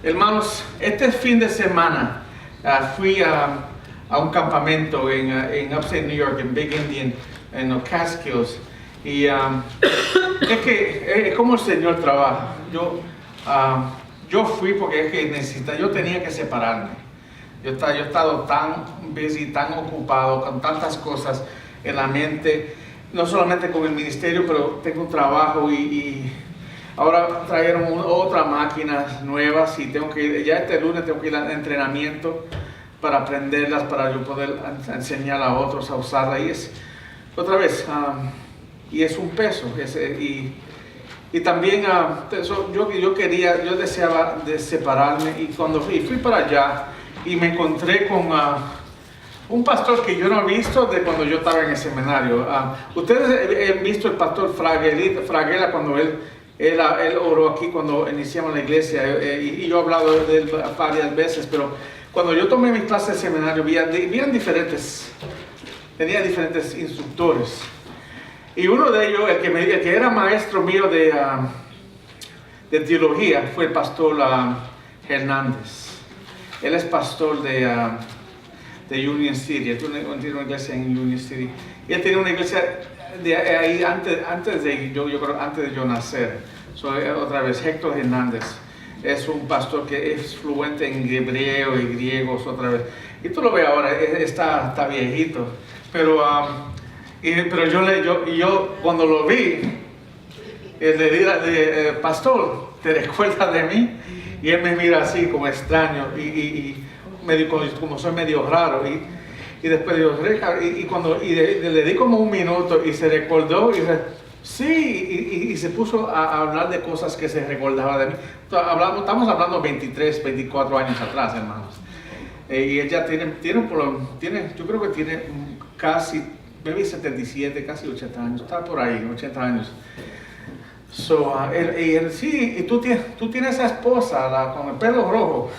Hermanos, este fin de semana fui a un campamento en Upstate New York, en Big Indian, en los Catskills. Y es que es como el Señor trabaja. Yo fui porque es que yo tenía que separarme. Yo he estado tan busy, tan ocupado, con tantas cosas en la mente, no solamente con el ministerio, pero tengo un trabajo y ahora trajeron otras máquinas nuevas y ya este lunes tengo que ir al entrenamiento para aprenderlas, para yo poder enseñar a otros a usarlas. Y es, otra vez, y es un peso. Y también yo deseaba desepararme y cuando fui para allá y me encontré con un pastor que yo no he visto de cuando yo estaba en el seminario. Ustedes han visto el pastor Fraguela cuando él oró aquí cuando iniciamos la iglesia y yo he hablado de él varias veces, pero cuando yo tomé mi clase de seminario tenía diferentes instructores y uno de ellos, el que era maestro mío de teología, fue el pastor Hernández. Él es pastor de Union City. Él tiene una iglesia en Union City y él tenía una iglesia de ahí antes de yo nacer. Otra vez, Héctor Hernández es un pastor que es fluente en hebreo y griegos otra vez. Y tú lo ves ahora, está viejito. Pero yo cuando lo vi, le dije, pastor, ¿te recuerdas de mí? Y él me mira así como extraño y como soy medio raro. Y después digo, le di como un minuto y se recordó y sí, y se puso a hablar de cosas que se recordaba de mí. Estamos hablando 23, 24 años atrás, hermanos. Y ella yo creo que tiene casi, maybe 77, casi 80 años, está por ahí, 80 años. Él sí, y tú tienes esa esposa con el pelo rojo.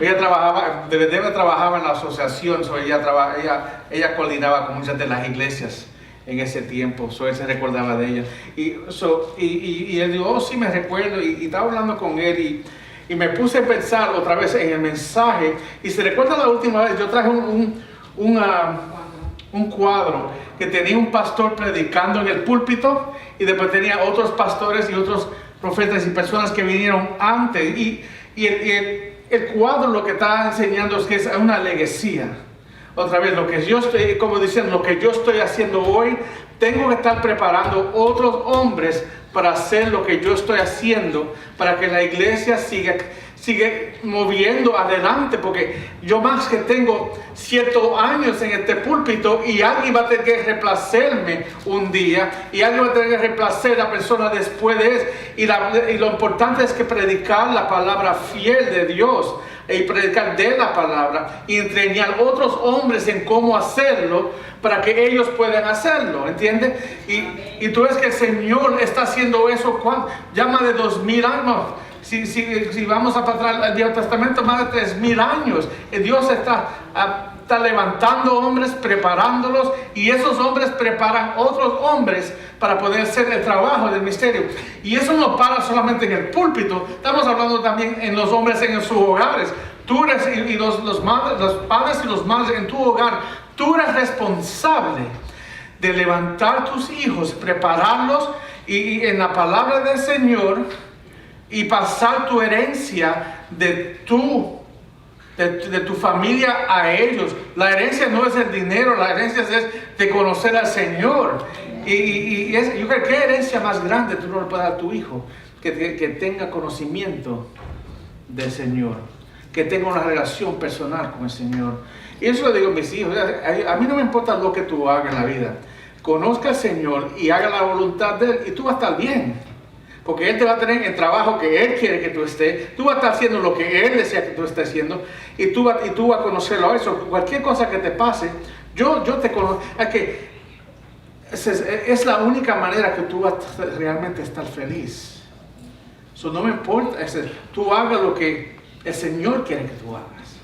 ella trabajaba en la asociación, ella coordinaba con muchas de las iglesias en ese tiempo, él se recordaba de ella. Y él dijo, sí me recuerdo, y estaba hablando con él y me puse a pensar otra vez en el mensaje. Y se recuerda la última vez, yo traje un cuadro que tenía un pastor predicando en el púlpito y después tenía otros pastores y otros profetas y personas que vinieron antes y el cuadro lo que está enseñando es que es una legacía. Otra vez, lo que yo estoy haciendo hoy, tengo que estar preparando otros hombres para hacer lo que yo estoy haciendo, para que la iglesia sigue moviendo adelante, porque yo más que tengo ciertos años en este púlpito y alguien va a tener que reemplazarme un día y alguien va a tener que reemplazar a la persona después de eso y lo importante es que predicar la palabra fiel de Dios y predicar de la palabra y entrenar a otros hombres en cómo hacerlo para que ellos puedan hacerlo, ¿entiendes? Y tú ves que el Señor está haciendo eso ya más de 2000 años. Si vamos a pasar al Viejo Testamento, más de 3000 años, Dios está levantando hombres, preparándolos, y esos hombres preparan otros hombres para poder hacer el trabajo del misterio. Y eso no para solamente en el púlpito, estamos hablando también en los hombres en sus hogares. Tú eres, y los padres y los madres en tu hogar, tú eres responsable de levantar tus hijos, prepararlos y en la palabra del Señor, y pasar tu herencia de tu familia a ellos. La herencia no es el dinero, la herencia es de conocer al Señor. Yo creo que qué herencia más grande tú no le puedes dar a tu hijo, que tenga conocimiento del Señor, que tenga una relación personal con el Señor. Y eso lo digo a mis hijos, a mí no me importa lo que tú hagas en la vida, conozca al Señor y haga la voluntad de Él y tú vas a estar bien. Porque Él te va a tener el trabajo que Él quiere que tú estés. Tú vas a estar haciendo lo que Él desea que tú estés haciendo. Y tú vas a conocerlo a eso. Cualquier cosa que te pase, yo te conozco. Es la única manera que tú vas a realmente estar feliz. Eso no me importa. Tú hagas lo que el Señor quiere que tú hagas.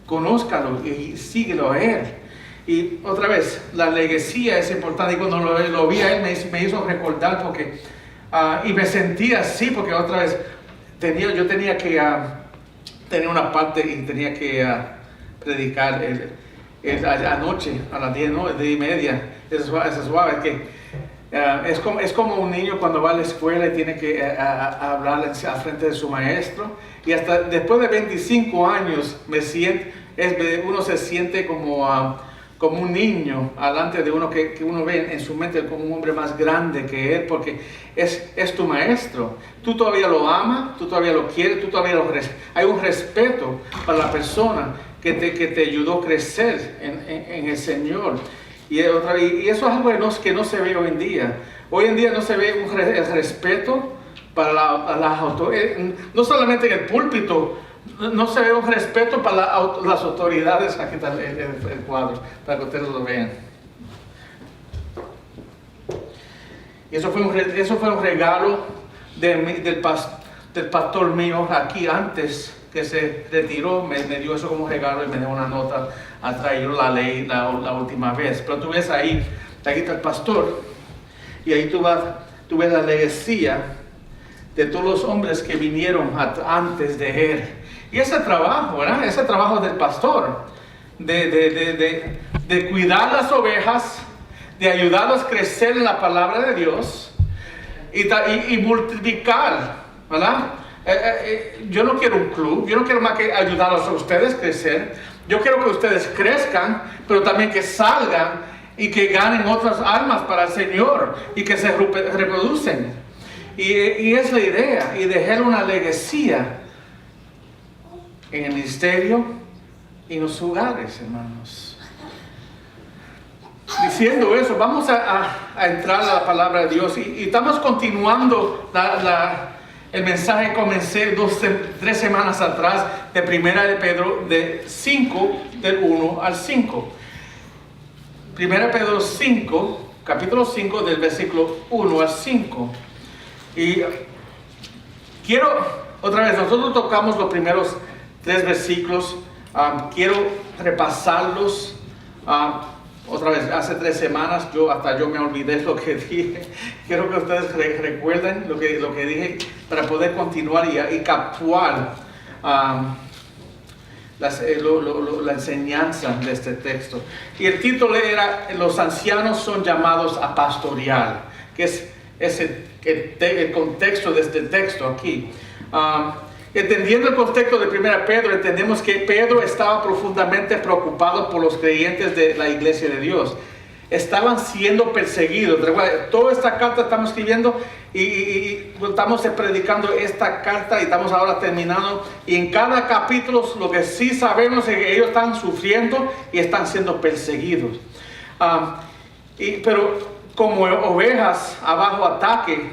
Conózcalo y síguelo a Él. Y otra vez, la legacía es importante. Y cuando lo vi a Él me hizo recordar porque... y me sentí así porque otra vez yo tenía que tenía una parte y tenía que predicar anoche a las 10, ¿no? 10:30. Es suave que es como un niño cuando va a la escuela y tiene que hablar al frente de su maestro. Y hasta después de 25 años uno se siente como un niño delante de uno que uno ve en su mente como un hombre más grande que él, porque es tu maestro. Tú todavía lo amas, tú todavía lo quieres, hay un respeto para la persona que te ayudó a crecer en el Señor. Y eso es algo que no se ve hoy en día. Hoy en día no se ve el respeto para las autoridades, no solamente en el púlpito. No se ve un respeto para las autoridades. Aquí está el cuadro, para que ustedes lo vean. Y eso fue un regalo del pastor mío aquí antes que se retiró. Me dio eso como regalo y me dio una nota atrás. Yo la leí la última vez. Pero tú ves ahí está el pastor. Y ahí tú ves la legacía de todos los hombres que vinieron antes de él. Y ese trabajo, ¿verdad? Ese trabajo del pastor, de cuidar las ovejas, de ayudarlas a crecer en la palabra de Dios y multiplicar, ¿verdad? Yo no quiero un club, yo no quiero más que ayudarlos a ustedes a crecer. Yo quiero que ustedes crezcan, pero también que salgan y que ganen otras almas para el Señor y que se reproducen. Y es la idea, y dejar una legacía en el ministerio y en los hogares, hermanos. Diciendo eso, vamos a entrar a la palabra de Dios y estamos continuando el mensaje que comencé 3 semanas atrás de Primera de Pedro de 5, del 1 al 5. Primera de Pedro 5, capítulo 5, del versículo 1 al 5. Y quiero, otra vez, nosotros tocamos los primeros 3 versículos. Quiero repasarlos. Otra vez, hace 3 semanas yo me olvidé lo que dije. Quiero que ustedes recuerden lo que dije para poder continuar y capturar la enseñanza de este texto. Y el título era: los ancianos son llamados a pastorear, que es el contexto de este texto aquí. Entendiendo el contexto de 1 Pedro, entendemos que Pedro estaba profundamente preocupado por los creyentes de la iglesia de Dios. Estaban siendo perseguidos. Recuerda, toda esta carta estamos escribiendo y estamos predicando esta carta y estamos ahora terminando. Y en cada capítulo lo que sí sabemos es que ellos están sufriendo y están siendo perseguidos. Pero como ovejas bajo ataque,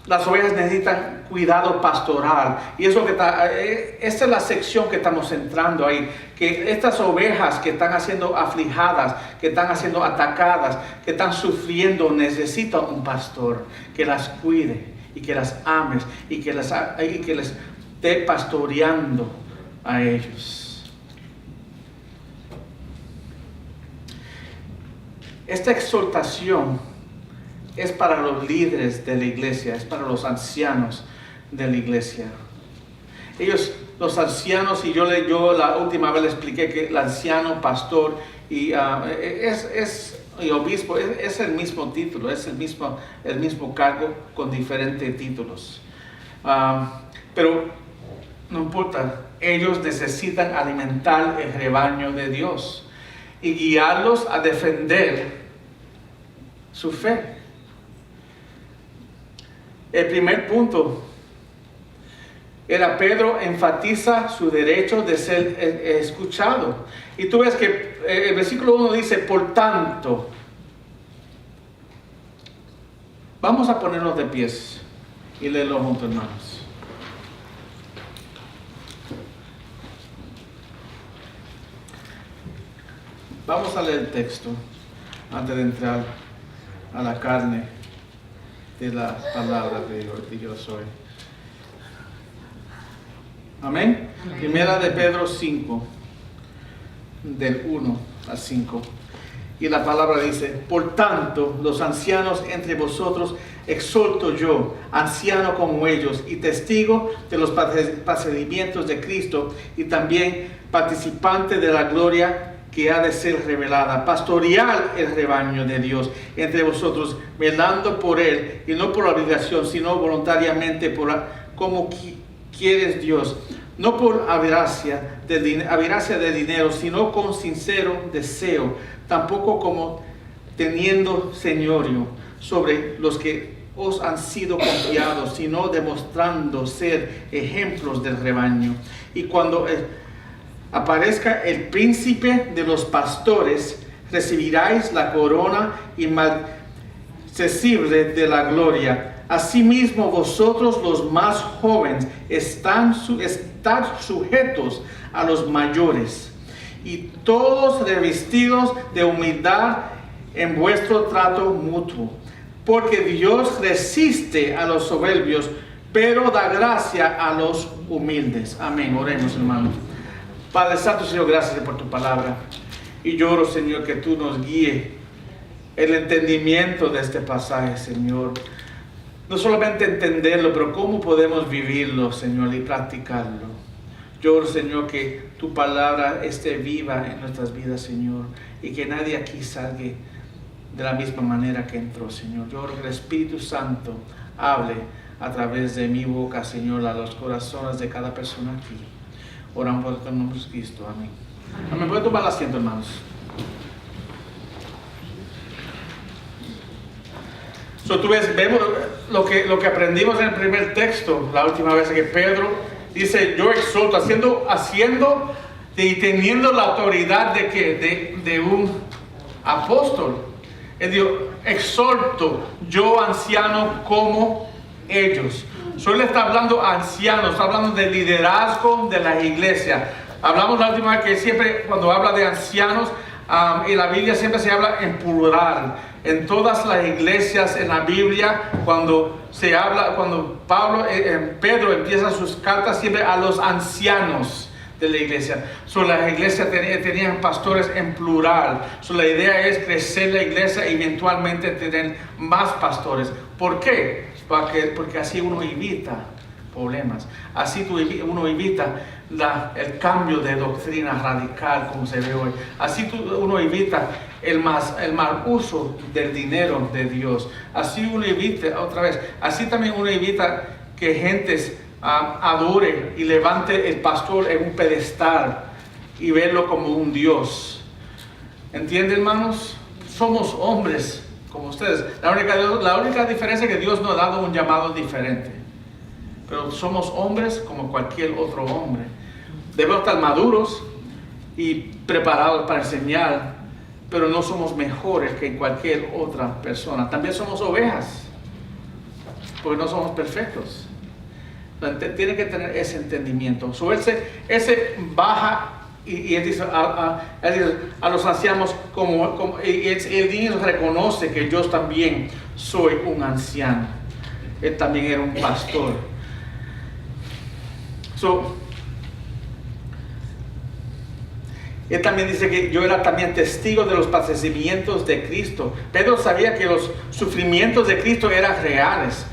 las ovejas necesitan cuidado pastoral. Y eso esta es la sección que estamos entrando ahí. Que estas ovejas que están siendo afligidas, que están siendo atacadas, que están sufriendo, necesitan un pastor que las cuide y que las ame y que les esté pastoreando a ellos. Esta exhortación es para los líderes de la iglesia, es para los ancianos de la iglesia. Los ancianos, y yo la última vez le expliqué que el anciano, pastor y obispo es el mismo título, es el mismo cargo con diferentes títulos. Pero no importa, ellos necesitan alimentar el rebaño de Dios y guiarlos a defender su fe. El primer punto era: Pedro enfatiza su derecho de ser escuchado. Y tú ves que el versículo 1 dice: por tanto. Vamos a ponernos de pies y leerlo juntos, hermanos. Vamos a leer el texto antes de entrar a la carne de la palabra de yo soy. Amén. Primera de Pedro 5, del 1 al 5. Y la palabra dice: por tanto, los ancianos entre vosotros exhorto yo, anciano como ellos, y testigo de los padecimientos de Cristo, y también participante de la gloria que ha de ser revelada. Pastoread el rebaño de Dios entre vosotros, velando por él, y no por obligación, sino voluntariamente, como quieres Dios, no por avaricia de dinero, sino con sincero deseo, tampoco como teniendo señorío sobre los que os han sido confiados, sino demostrando ser ejemplos del rebaño. Y cuando aparezca el príncipe de los pastores, recibiráis la corona inmarcesible de la gloria. Asimismo, vosotros los más jóvenes estad sujetos a los mayores, y todos revestidos de humildad en vuestro trato mutuo, porque Dios resiste a los soberbios, pero da gracia a los humildes. Amén. Oremos, hermanos. Padre Santo, Señor, gracias por tu palabra. Y yo oro, Señor, que tú nos guíes el entendimiento de este pasaje, Señor. No solamente entenderlo, pero cómo podemos vivirlo, Señor, y practicarlo. Yo oro, Señor, que tu palabra esté viva en nuestras vidas, Señor, y que nadie aquí salga de la misma manera que entró, Señor. Yo oro que el Espíritu Santo hable a través de mi boca, Señor, a los corazones de cada persona aquí. Oramos por el nombre de Cristo. Amén. Amén. ¿Pueden tomar asiento, hermanos? Tú ves, vemos lo que aprendimos en el primer texto, la última vez que Pedro dice: yo exhorto, haciendo y teniendo la autoridad de un apóstol. Él dijo: exhorto, yo anciano como ellos. Él está hablando a ancianos, está hablando de liderazgo de la iglesia. Hablamos la última vez que siempre cuando habla de ancianos, en la Biblia siempre se habla en plural. En todas las iglesias en la Biblia, cuando Pedro empieza sus cartas siempre a los ancianos de la iglesia. Las iglesias tenían pastores en plural. La idea es crecer la iglesia y eventualmente tener más pastores. ¿Por qué? Porque así uno evita problemas. Así uno evita el cambio de doctrina radical como se ve hoy. Así uno evita el mal uso del dinero de Dios. Así uno evita, así también uno evita que gentes adore y levante el pastor en un pedestal y verlo como un Dios. ¿Entienden, hermanos? Somos hombres como ustedes. La única diferencia es que Dios nos ha dado un llamado diferente. Pero somos hombres como cualquier otro hombre. Debemos estar maduros y preparados para enseñar, pero no somos mejores que cualquier otra persona. También somos ovejas, porque no somos perfectos. Tiene que tener ese entendimiento. Ese baja y él dice a los ancianos, y él reconoce que yo también soy un anciano. Él también era un pastor. Él también dice que yo era también testigo de los padecimientos de Cristo. Pedro sabía que los sufrimientos de Cristo eran reales.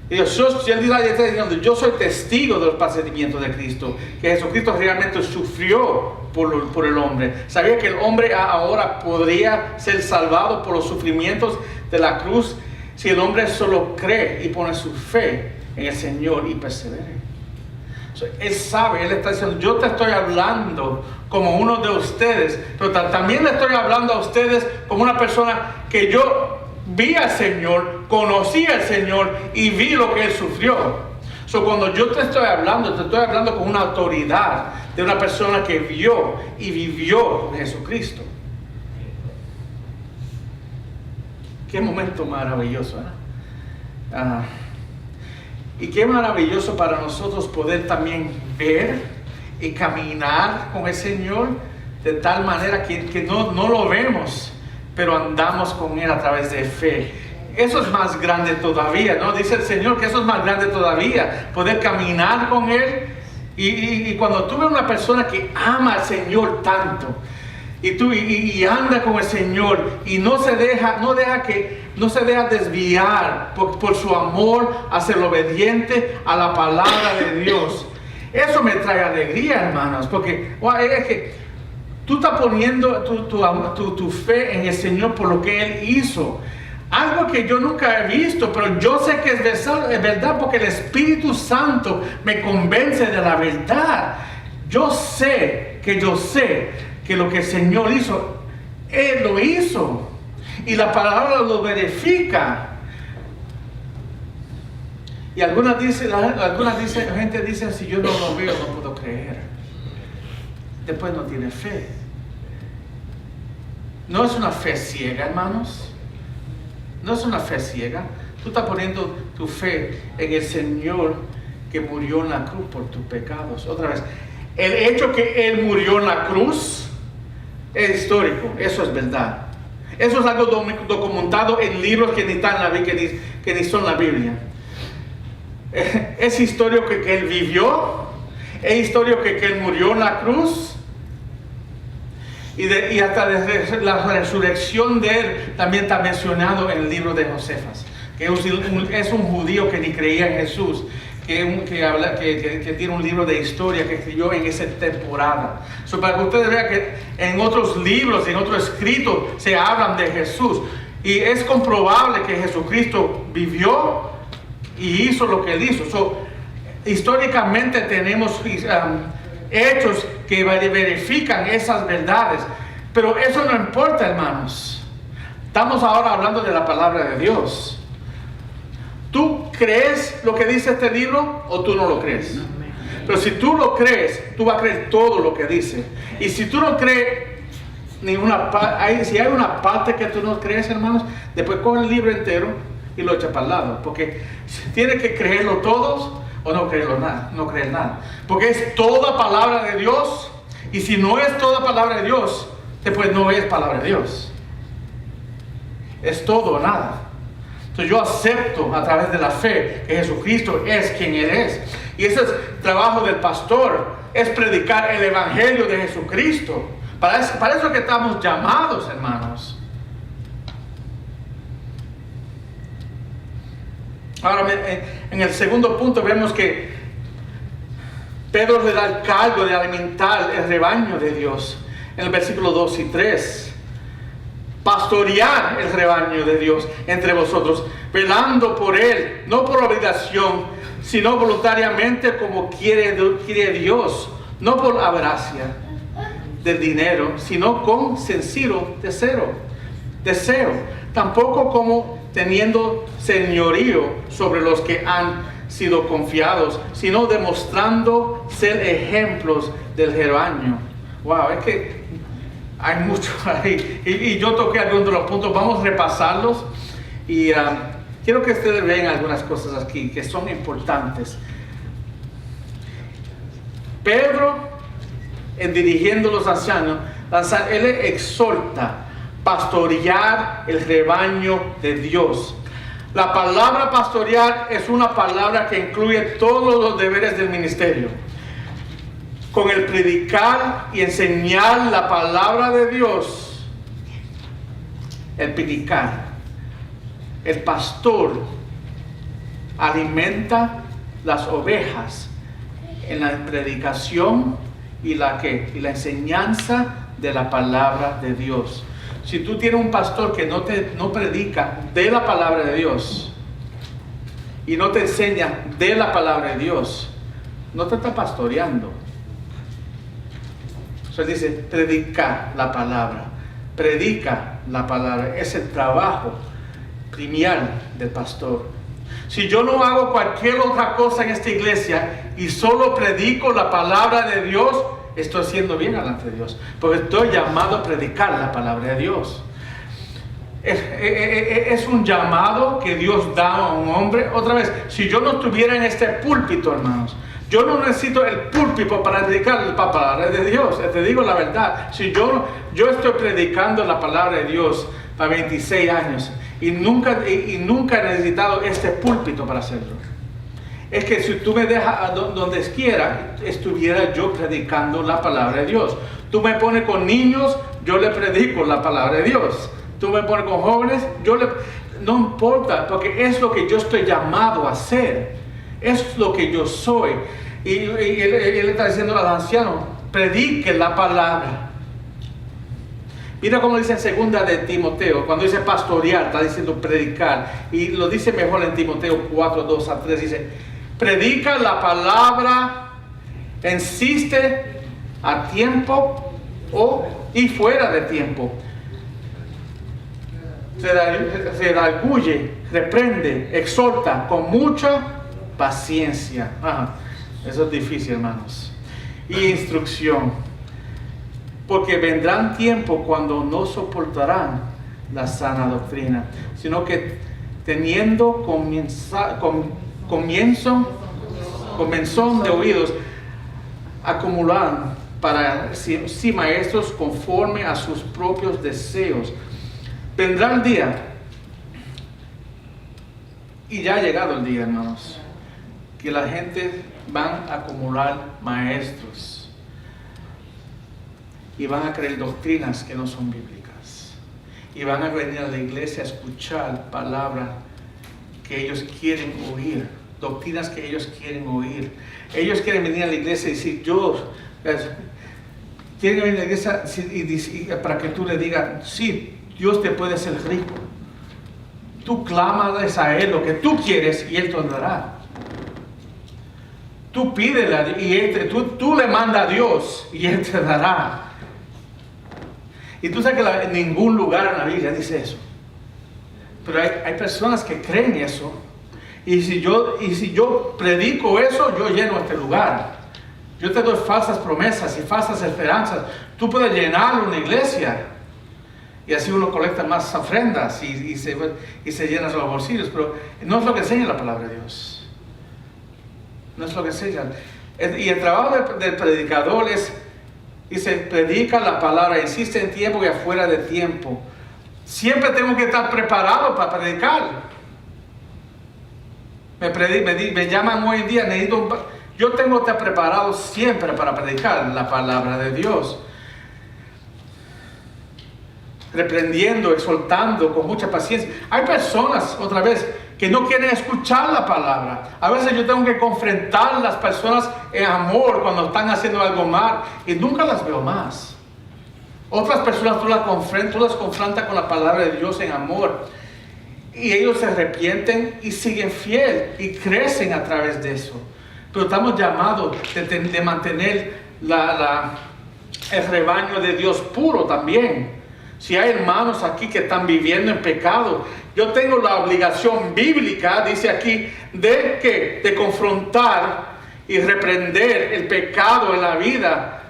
Y él está diciendo: yo soy testigo de los padecimientos de Cristo, que Jesucristo realmente sufrió por el hombre. Sabía que el hombre ahora podría ser salvado por los sufrimientos de la cruz si el hombre solo cree y pone su fe en el Señor y persevera. Él sabe, él está diciendo: yo te estoy hablando como uno de ustedes, pero también le estoy hablando a ustedes como una persona que yo vi al Señor, conocí al Señor y vi lo que Él sufrió. Cuando yo te estoy hablando con una autoridad de una persona que vio y vivió con Jesucristo. Qué momento maravilloso, ¿eh? Y qué maravilloso para nosotros poder también ver y caminar con el Señor de tal manera que no lo vemos, pero andamos con Él a través de fe. Eso es más grande todavía, ¿no? Dice el Señor que eso es más grande todavía, poder caminar con Él. Y cuando tú ves una persona que ama al Señor tanto, y anda con el Señor y no se deja desviar por su amor hacia el obediente a la palabra de Dios. Eso me trae alegría, hermanos, porque es que tú estás poniendo tu fe en el Señor por lo que Él hizo. Algo que yo nunca he visto, pero yo sé que es verdad porque el Espíritu Santo me convence de la verdad. Yo sé que lo que el Señor hizo, Él lo hizo. Y la palabra lo verifica. Y algunas gente dice, si yo no lo veo, no puedo creer. Después no tiene fe. No es una fe ciega, hermanos. No es una fe ciega. Tú estás poniendo tu fe en el Señor que murió en la cruz por tus pecados. Otra vez, el hecho que Él murió en la cruz es histórico. Eso es verdad. Eso es algo documentado en libros que ni están en la Biblia, que ni son la Biblia. Es histórico que Él vivió. Es histórico que Él murió en la cruz. Y hasta la resurrección de Él también está mencionado en el libro de Josefas, que es un judío que ni creía en Jesús, que tiene un libro de historia que escribió en esa temporada. Para que ustedes vean que en otros libros, en otros escritos se hablan de Jesús, y es comprobable que Jesucristo vivió y hizo lo que Él hizo. Históricamente tenemos hechos que verifican esas verdades, pero eso no importa, hermanos. Estamos ahora hablando de la palabra de Dios. ¿Tú crees lo que dice este libro o tú no lo crees? Pero si tú lo crees, tú vas a creer todo lo que dice. Y si tú no crees si hay una parte que tú no crees, hermanos, después coge el libro entero y lo echa para el lado, porque tienes que creerlo todos o no creerlo nada, no creer nada, porque es toda palabra de Dios. Y si no es toda palabra de Dios, después no es palabra de Dios. Es todo o nada. Entonces yo acepto a través de la fe que Jesucristo es quien Él es. Y ese es el trabajo del pastor, es predicar el evangelio de Jesucristo. Para eso que estamos llamados, hermanos. Ahora, en el segundo punto vemos que Pedro le da el cargo de alimentar el rebaño de Dios. En el versículo 2 y 3. Pastorear el rebaño de Dios entre vosotros, velando por él, no por obligación, sino voluntariamente como quiere Dios, no por avaricia del dinero, sino con sencillo deseo, tampoco como teniendo señorío sobre los que han sido confiados, sino demostrando ser ejemplos del rebaño. Wow, es que hay mucho ahí. Y yo toqué algunos de los puntos, vamos a repasarlos. Y quiero que ustedes vean algunas cosas aquí que son importantes. Pedro, en dirigiendo a los ancianos, él exhorta pastorear el rebaño de Dios. La palabra pastorear es una palabra que incluye todos los deberes del ministerio. Con el predicar y enseñar la palabra de Dios, el predicar, el pastor alimenta las ovejas en la predicación y la enseñanza de la palabra de Dios. Si tú tienes un pastor que no predica de la palabra de Dios y no te enseña de la palabra de Dios, no te está pastoreando. Entonces dice, predica la palabra. Es el trabajo primordial del pastor. Si yo no hago cualquier otra cosa en esta iglesia y solo predico la palabra de Dios, estoy haciendo bien delante de Dios, porque estoy llamado a predicar la palabra de Dios. Es un llamado que Dios da a un hombre. Otra vez, si yo no estuviera en este púlpito, hermanos, yo no necesito el púlpito para predicar la palabra de Dios. Te digo la verdad. Si yo estoy predicando la palabra de Dios para 26 años y nunca he necesitado este púlpito para hacerlo. Es que si tú me dejas donde quiera, estuviera yo predicando la palabra de Dios. Tú me pones con niños, yo le predico la palabra de Dios. Tú me pones con jóvenes, no importa, porque es lo que yo estoy llamado a hacer. Es lo que yo soy. Y él está diciendo al anciano, predique la palabra. Mira cómo dice en segunda de Timoteo, cuando dice pastorear, está diciendo predicar. Y lo dice mejor en Timoteo 4, 2 a 3, dice, predica la palabra, insiste a tiempo y fuera de tiempo. Se redarguye, reprende, exhorta con mucha paciencia. Eso es difícil, hermanos. Y instrucción. Porque vendrán tiempos cuando no soportarán la sana doctrina, sino que teniendo comenzón de oídos, acumularán para sí maestros conforme a sus propios deseos. Vendrá el día, y ya ha llegado el día, hermanos, que la gente van a acumular maestros y van a creer doctrinas que no son bíblicas, y van a venir a la iglesia a escuchar palabras que ellos quieren oír, doctrinas que ellos quieren oír. Ellos quieren venir a la iglesia y decir, quieren venir a la iglesia y para que tú le digas, sí, Dios te puede hacer rico. Tú clámales a Él lo que tú quieres y Él te lo dará. Tú pídele y tú le mandas a Dios y Él te dará. Y tú sabes que en ningún lugar en la Biblia dice eso. Pero hay personas que creen eso. Y si yo predico eso, yo lleno este lugar. Yo te doy falsas promesas y falsas esperanzas. Tú puedes llenar una iglesia. Y así uno colecta más ofrendas y se llena los bolsillos. Pero no es lo que enseña la palabra de Dios. No es lo que enseña. Y el trabajo del predicador es, y se predica la palabra, insiste en tiempo y afuera de tiempo. Siempre tengo que estar preparado para predicar. Me llaman hoy en día, yo tengo que estar preparado siempre para predicar la palabra de Dios. Reprendiendo, exhortando con mucha paciencia. Hay personas, otra vez, que no quieren escuchar la palabra. A veces yo tengo que confrontar a las personas en amor cuando están haciendo algo mal y nunca las veo más. Otras personas tú las confrontas con la palabra de Dios en amor y ellos se arrepienten y siguen fiel y crecen a través de eso. Pero estamos llamados de mantener el rebaño de Dios puro también. Si hay hermanos aquí que están viviendo en pecado, yo tengo la obligación bíblica, dice aquí, de confrontar y reprender el pecado en la vida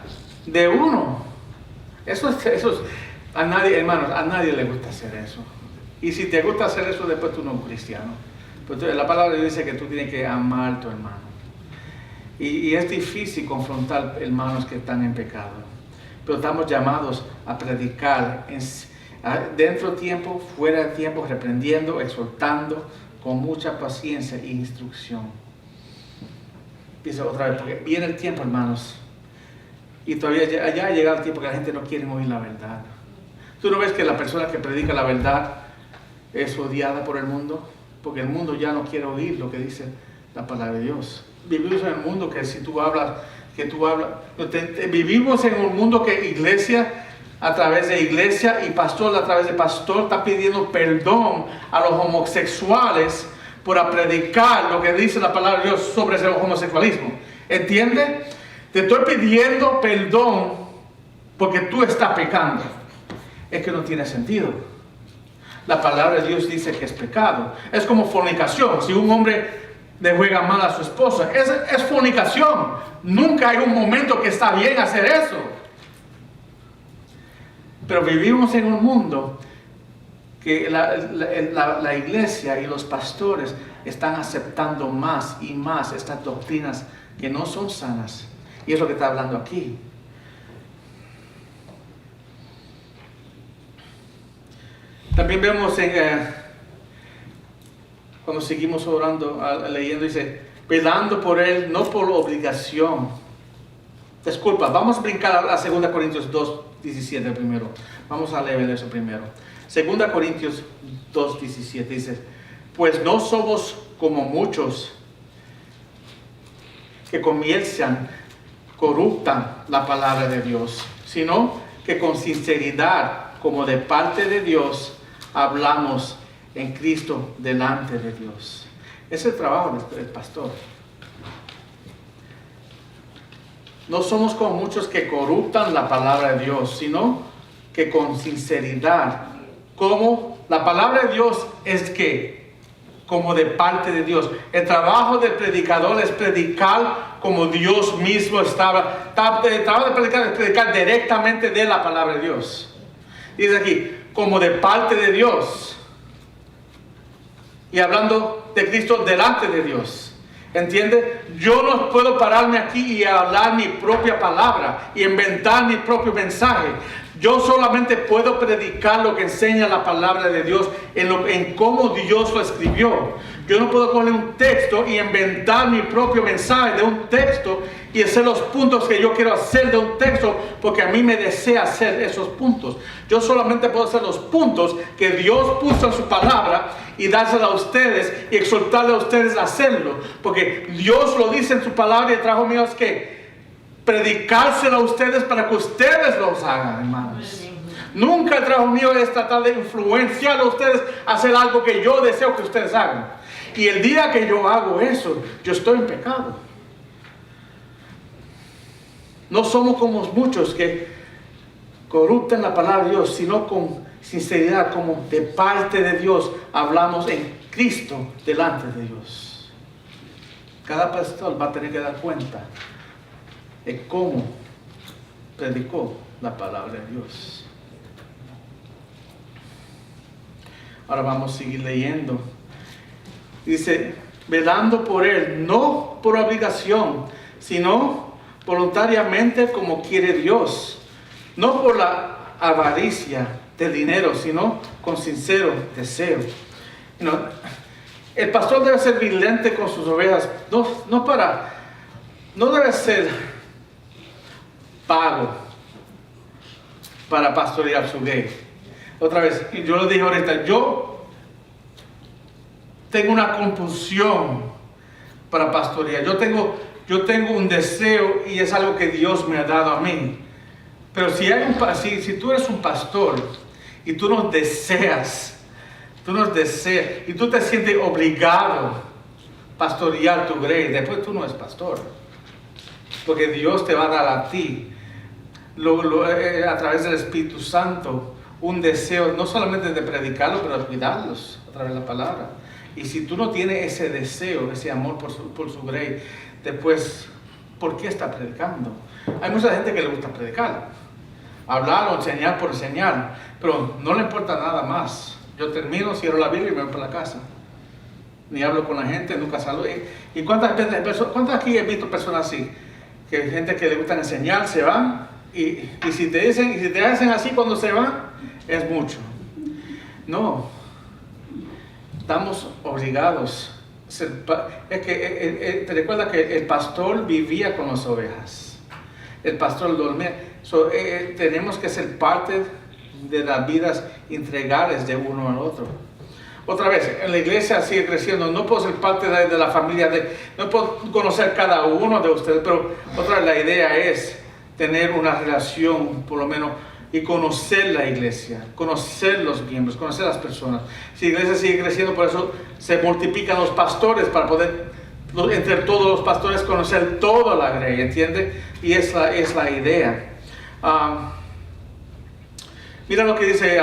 de uno. Eso es a nadie, hermanos, a nadie le gusta hacer eso. Y si te gusta hacer eso, después tú no eres cristiano. Pero la palabra dice que tú tienes que amar a tu hermano. Y es difícil confrontar hermanos que están en pecado. Pero estamos llamados a predicar dentro de tiempo, fuera de tiempo, reprendiendo, exhortando con mucha paciencia e instrucción. Dice otra vez, porque viene el tiempo, hermanos, y todavía ya ha llegado el tiempo que la gente no quiere oír la verdad. ¿Tú no ves que la persona que predica la verdad es odiada por el mundo? Porque el mundo ya no quiere oír lo que dice la palabra de Dios. Vivimos en un mundo que si tú hablas, vivimos en un mundo que iglesia a través de iglesia y pastor a través de pastor está pidiendo perdón a los homosexuales por predicar lo que dice la palabra de Dios sobre el homosexualismo. ¿Entiende? Te estoy pidiendo perdón porque tú estás pecando. Es que no tiene sentido. La palabra de Dios dice que es pecado. Es como fornicación. Si un hombre le juega mal a su esposa, es fornicación. Nunca hay un momento que está bien hacer eso. Pero vivimos en un mundo que la iglesia y los pastores están aceptando más y más estas doctrinas que no son sanas. Y es lo que está hablando aquí. También vemos cuando seguimos orando, leyendo, dice, velando por él, no por obligación. Disculpa, vamos a brincar a 2 Corintios 2, 2:17 primero. Vamos a leer eso primero. 2 Corintios 2:17 dice, pues no somos como muchos que comienzan, corruptan la palabra de Dios, sino que con sinceridad, como de parte de Dios, hablamos en Cristo delante de Dios. Es el trabajo del pastor. No somos como muchos que corruptan la palabra de Dios, sino que con sinceridad, como la palabra de Dios es que, como de parte de Dios. El trabajo del predicador es predicar como Dios mismo estaba. El trabajo de predicar es predicar directamente de la palabra de Dios. Dice aquí, como de parte de Dios. Y hablando de Cristo delante de Dios. ¿Entiende? Yo no puedo pararme aquí y hablar mi propia palabra y inventar mi propio mensaje. Yo solamente puedo predicar lo que enseña la palabra de Dios en cómo Dios lo escribió. Yo no puedo poner un texto y inventar mi propio mensaje de un texto y hacer los puntos que yo quiero hacer de un texto porque a mí me desea hacer esos puntos. Yo solamente puedo hacer los puntos que Dios puso en su palabra y dársela a ustedes y exhortarle a ustedes a hacerlo. Porque Dios lo dice en su palabra y el trabajo mío es que predicárselo a ustedes para que ustedes los hagan, hermanos. Nunca el trabajo mío es tratar de influenciar a ustedes a hacer algo que yo deseo que ustedes hagan. Y el día que yo hago eso, yo estoy en pecado. No somos como muchos que corrupten la palabra de Dios, sino con sinceridad, como de parte de Dios, hablamos en Cristo delante de Dios. Cada pastor va a tener que dar cuenta de cómo predicó la palabra de Dios. Ahora vamos a seguir leyendo. Dice, velando por él, no por obligación, sino voluntariamente como quiere Dios, no por la avaricia del dinero, sino con sincero deseo. El pastor debe ser vigilante con sus ovejas, no debe ser pago para pastorear su grey. Otra vez, yo lo dije ahorita, yo tengo una compulsión para pastorear. Yo tengo un deseo y es algo que Dios me ha dado a mí. Pero si tú eres un pastor y tú nos deseas y tú te sientes obligado a pastorear tu grey, después tú no eres pastor. Porque Dios te va a dar a ti, a través del Espíritu Santo, un deseo, no solamente de predicarlo, pero de cuidarlos a través de la palabra. Y si tú no tienes ese deseo, ese amor por su grey, después, ¿por qué está predicando? Hay mucha gente que le gusta predicar, hablar o enseñar por enseñar, pero no le importa nada más. Yo termino, cierro la Biblia y me voy para la casa. Ni hablo con la gente, nunca saludo. ¿Y cuántas aquí he visto personas así? Que hay gente que le gusta enseñar, se van, y si te hacen así cuando se van, es mucho. No, estamos obligados. Te recuerda que el pastor vivía con las ovejas. El pastor dormía. Tenemos que ser parte de las vidas integrales de uno al otro. Otra vez, en la iglesia sigue creciendo. No puedo ser parte de la familia, no puedo conocer cada uno de ustedes, pero otra vez la idea es tener una relación, por lo menos, y conocer la iglesia, conocer los miembros, conocer las personas. Si la iglesia sigue creciendo, por eso se multiplican los pastores para poder, entre todos los pastores, conocer toda la grey, ¿entiende? Y es la idea. Mira lo que dice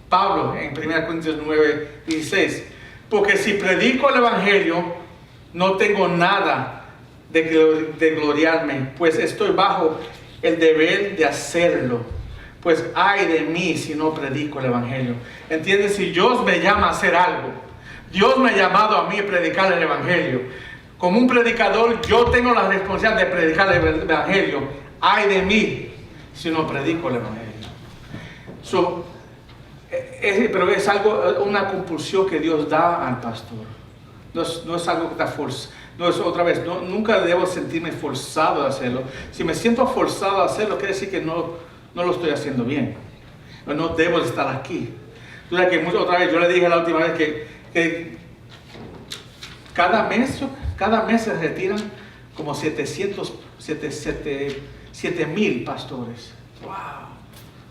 Pablo en 1 Corintios 9:16. Porque si predico el evangelio, no tengo nada de gloriarme, pues estoy bajo el deber de hacerlo. Pues ay de mí si no predico el evangelio. ¿Entiendes? Si Dios me llama a hacer algo, Dios me ha llamado a mí a predicar el evangelio. Como un predicador, yo tengo la responsabilidad de predicar el evangelio. Ay de mí si no predico el evangelio. Pero es algo, una compulsión que Dios da al pastor. No es algo que está forzado. No es otra vez, nunca debo sentirme forzado a hacerlo. Si me siento forzado a hacerlo, quiere decir que no no lo estoy haciendo bien. No debo de estar aquí. Otra vez, yo le dije la última vez que cada mes se retiran como 7,000 pastores. ¡Wow!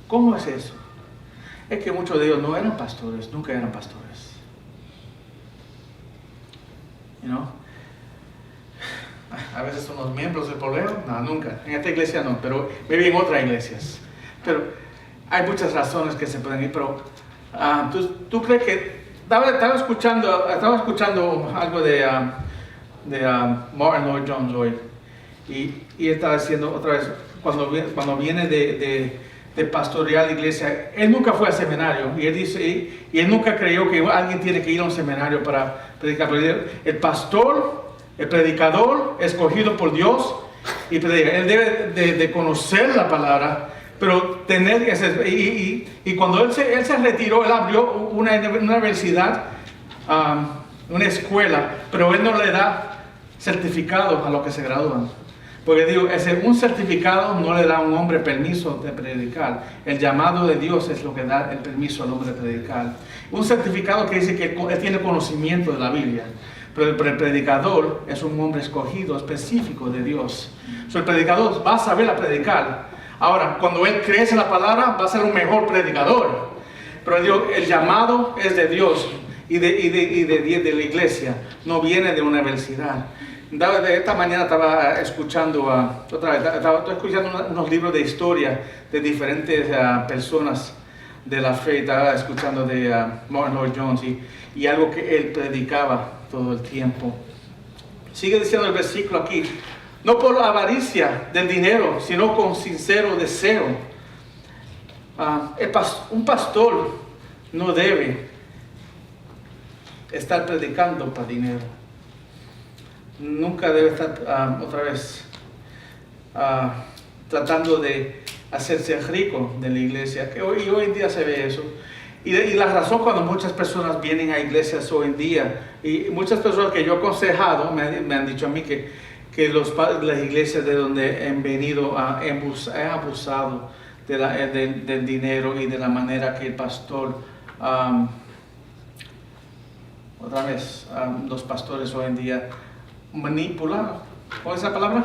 ¿Cómo es eso? Es que muchos de ellos no eran pastores, nunca eran pastores. A veces son los miembros del problema. No, nunca. En esta iglesia no, pero maybe en otras iglesias. Pero hay muchas razones que se pueden ir, pero ¿tú crees que... Estaba escuchando algo de Martin Lloyd Jones hoy, y él estaba diciendo otra vez, cuando viene de pastorear la iglesia, él nunca fue al seminario, y él dice, y él nunca creyó que alguien tiene que ir a un seminario para predicar. El pastor, el predicador, escogido por Dios, y predica. Él debe de conocer la palabra, pero tener y cuando él se retiró, él abrió una universidad, una escuela, pero él no le da certificado a los que se gradúan. Porque digo, un certificado no le da a un hombre permiso de predicar. El llamado de Dios es lo que da el permiso al hombre de predicar. Un certificado que dice que él tiene conocimiento de la Biblia. Pero el predicador es un hombre escogido, específico de Dios. El predicador va a saber predicar. Ahora, cuando él crece en la palabra, va a ser un mejor predicador. Pero digo, el llamado es de Dios y de la iglesia, no viene de una universidad. Esta mañana estaba escuchando, estaba escuchando unos libros de historia de diferentes personas de la fe. Estaba escuchando de Martin Lloyd Jones y algo que él predicaba todo el tiempo. Sigue diciendo el versículo aquí: no por la avaricia del dinero, sino con sincero deseo. Un pastor no debe estar predicando para dinero. Nunca debe estar tratando de hacerse rico de la iglesia, que hoy en día se ve eso. Y la razón cuando muchas personas vienen a iglesias hoy en día, y muchas personas que yo he aconsejado me han dicho a mí que las iglesias de donde han venido han abusado del dinero y de la manera que el pastor, los pastores hoy en día manipulan, ¿cuál es esa palabra?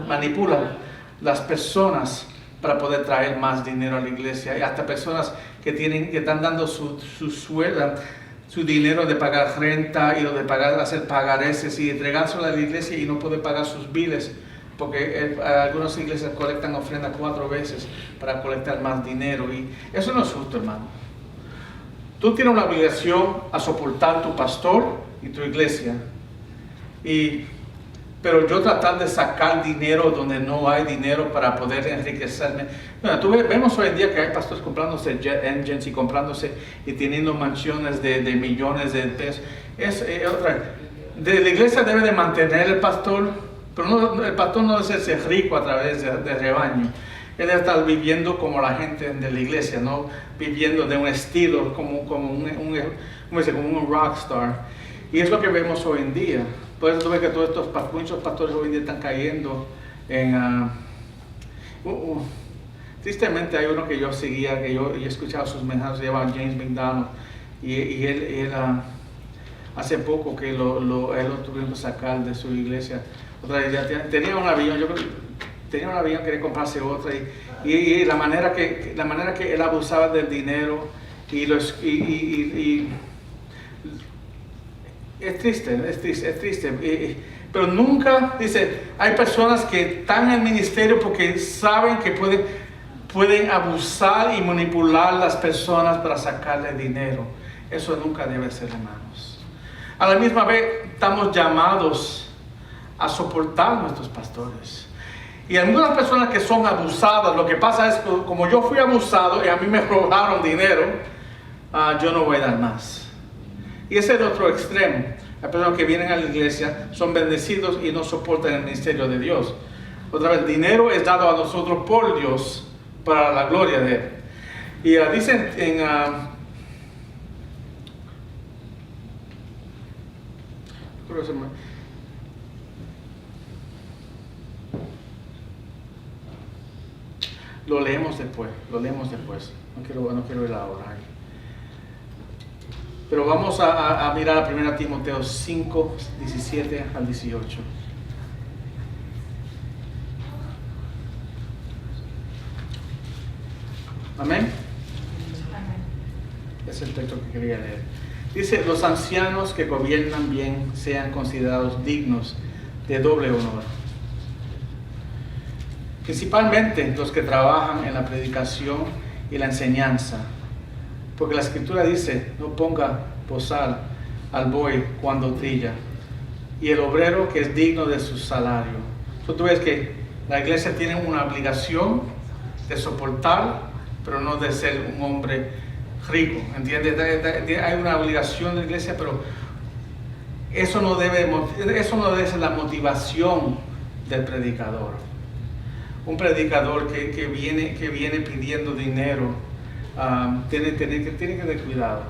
Manipulan las personas para poder traer más dinero a la iglesia, y hasta personas que están dando su sueldo, su dinero de pagar renta y de hacer pagareces y entregárselo a la iglesia y no poder pagar sus biles, porque algunas iglesias colectan ofrenda 4 veces para colectar más dinero, y eso no es justo, hermano. Tú tienes una obligación a soportar tu pastor y tu iglesia, pero yo tratar de sacar dinero donde no hay dinero para poder enriquecerme. Bueno, vemos hoy en día que hay pastores comprándose jet engines y comprándose y teniendo mansiones de millones de pesos. La iglesia debe de mantener el pastor, pero el pastor no debe ser rico a través de rebaño. Él debe estar viviendo como la gente de la iglesia, no viviendo de un estilo como un rockstar. Y es lo que vemos hoy en día. Por eso tú ves que muchos pastores hoy en día están cayendo en... tristemente hay uno que yo seguía, que yo he escuchado sus mensajes, se llama James McDonald, y él hace poco que él lo tuvieron que sacar de su iglesia. Otra vez, tenía un avión, quería comprarse otra, y la manera que él abusaba del dinero es triste, pero nunca, dice, hay personas que están en el ministerio porque saben que pueden abusar y manipular a las personas para sacarle dinero. Eso nunca debe ser, hermanos. A la misma vez, estamos llamados a soportar a nuestros pastores. Y algunas personas que son abusadas, lo que pasa es que como yo fui abusado y a mí me robaron dinero, yo no voy a dar más. Y ese es el otro extremo. Hay personas que vienen a la iglesia, son bendecidos y no soportan el ministerio de Dios. Otra vez, el dinero es dado a nosotros por Dios para la gloria de Él. Y dicen Lo leemos después. No quiero ir ahora. Pero vamos a mirar a 1 Timoteo 5, 17 al 18. Amén. Es el texto que quería leer. Dice: los ancianos que gobiernan bien sean considerados dignos de doble honor, principalmente los que trabajan en la predicación y la enseñanza, porque la escritura dice: no ponga bozal al buey cuando trilla, y el obrero que es digno de su salario. Entonces tú ves que la iglesia tiene una obligación de soportar, pero no de ser un hombre rico, ¿entiendes? Hay una obligación de la iglesia, pero eso no debe ser la motivación del predicador. Un predicador que viene pidiendo dinero, tiene que tener cuidado.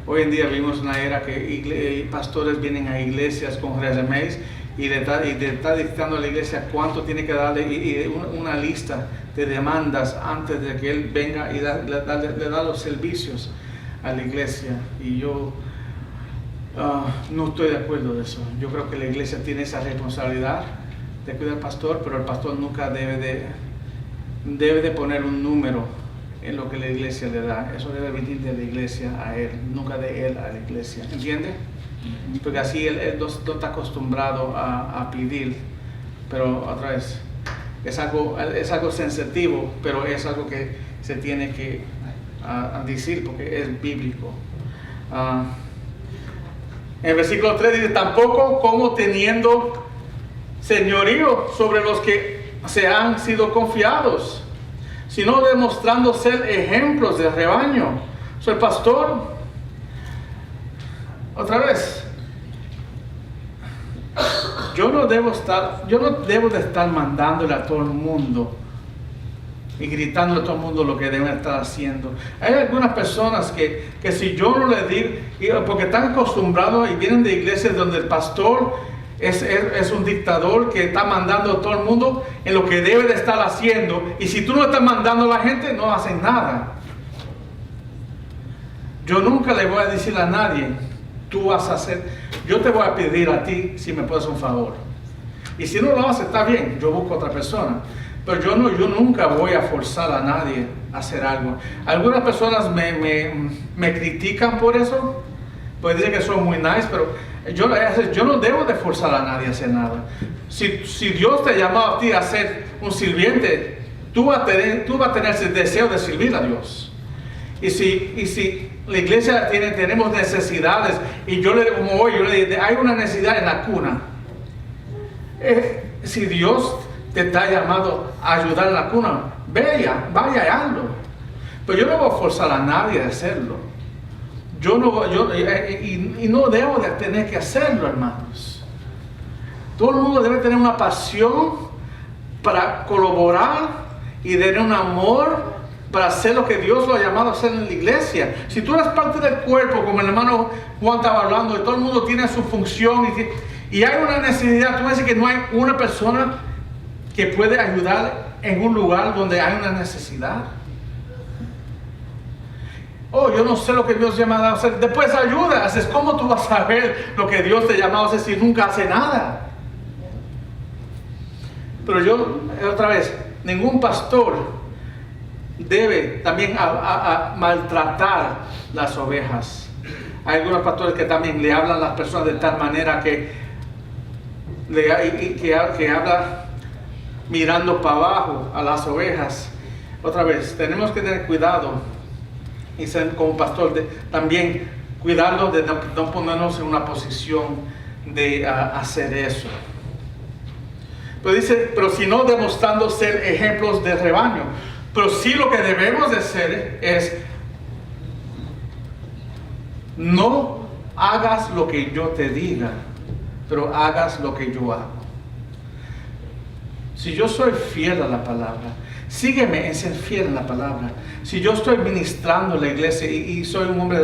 Hoy en día vivimos una era que pastores vienen a iglesias con resumes y le está dictando a la iglesia cuánto tiene que darle, y una lista de demandas antes de que él venga y le da los servicios a la iglesia. Y yo no estoy de acuerdo de eso. Yo creo que la iglesia tiene esa responsabilidad de cuidar al pastor, pero el pastor nunca debe de poner un número en lo que la iglesia le da. Eso debe venir de la iglesia a él, nunca de él a la iglesia, ¿entiende? Porque así él no está acostumbrado a pedir. Pero otra vez, es algo sensitivo, pero es algo que se tiene que decir porque es bíblico. En el versículo 3 dice: tampoco como teniendo señorío sobre los que se han sido confiados, sino demostrando ser ejemplos de rebaño. Soy pastor. Otra vez, yo no debo de estar mandándole a todo el mundo y gritándole a todo el mundo lo que deben estar haciendo. Hay algunas personas que si yo no les digo, porque están acostumbrados y vienen de iglesias donde el pastor es un dictador que está mandando a todo el mundo en lo que debe de estar haciendo, y si tú no estás mandando a la gente, no hacen nada. Yo nunca le voy a decir a nadie: tú vas a hacer, yo te voy a pedir a ti si me puedes un favor, y si no lo haces, está bien, yo busco a otra persona, pero yo nunca voy a forzar a nadie a hacer algo. Algunas personas me critican por eso, pues dicen que soy muy nice, pero yo no debo de forzar a nadie a hacer nada. Si Dios te ha llamado a ti a ser un sirviente, tú vas a tener ese deseo de servir a Dios. Y si la iglesia tenemos necesidades, y yo le digo, hay una necesidad en la cuna. Si Dios te está llamado a ayudar en la cuna, vaya y hazlo. Pero yo no voy a forzar a nadie a hacerlo. Y no debo de tener que hacerlo, hermanos. Todo el mundo debe tener una pasión para colaborar y tener un amor para hacer lo que Dios lo ha llamado a hacer en la iglesia. Si tú eres parte del cuerpo, como el hermano Juan estaba hablando, y todo el mundo tiene su función, y hay una necesidad, tú vas a decir que no hay una persona que puede ayudar en un lugar donde hay una necesidad. Yo no sé lo que Dios llama a hacer. Después ayudas. ¿Cómo tú vas a ver lo que Dios te llama a hacer si nunca hace nada? Pero otra vez, ningún pastor debe también a maltratar las ovejas. Hay algunos pastores que también le hablan a las personas de tal manera que habla mirando para abajo a las ovejas. Otra vez, tenemos que tener cuidado, y ser como pastor también cuidarnos de no ponernos en una posición de hacer eso. Pero dice: pero si no demostrando ser ejemplos de rebaño. Pero sí, lo que debemos de hacer es: no hagas lo que yo te diga, pero hagas lo que yo hago. Si yo soy fiel a la palabra, sígueme en ser fiel en la palabra. Si yo estoy ministrando en la iglesia y soy un hombre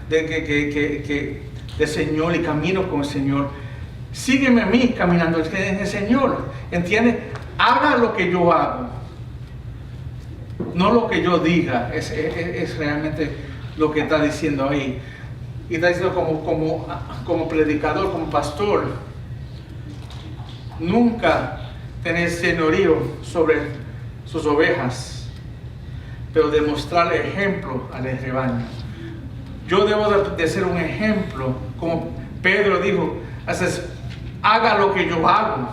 de Señor y camino con el Señor, sígueme a mí caminando en el Señor. ¿Entiende? Haga lo que yo hago. No lo que yo diga, es realmente lo que está diciendo ahí. Y está diciendo como predicador, como pastor, nunca tener señorío sobre sus ovejas, pero demostrar ejemplo al rebaño. Yo debo de ser un ejemplo, como Pedro dijo, haga lo que yo hago.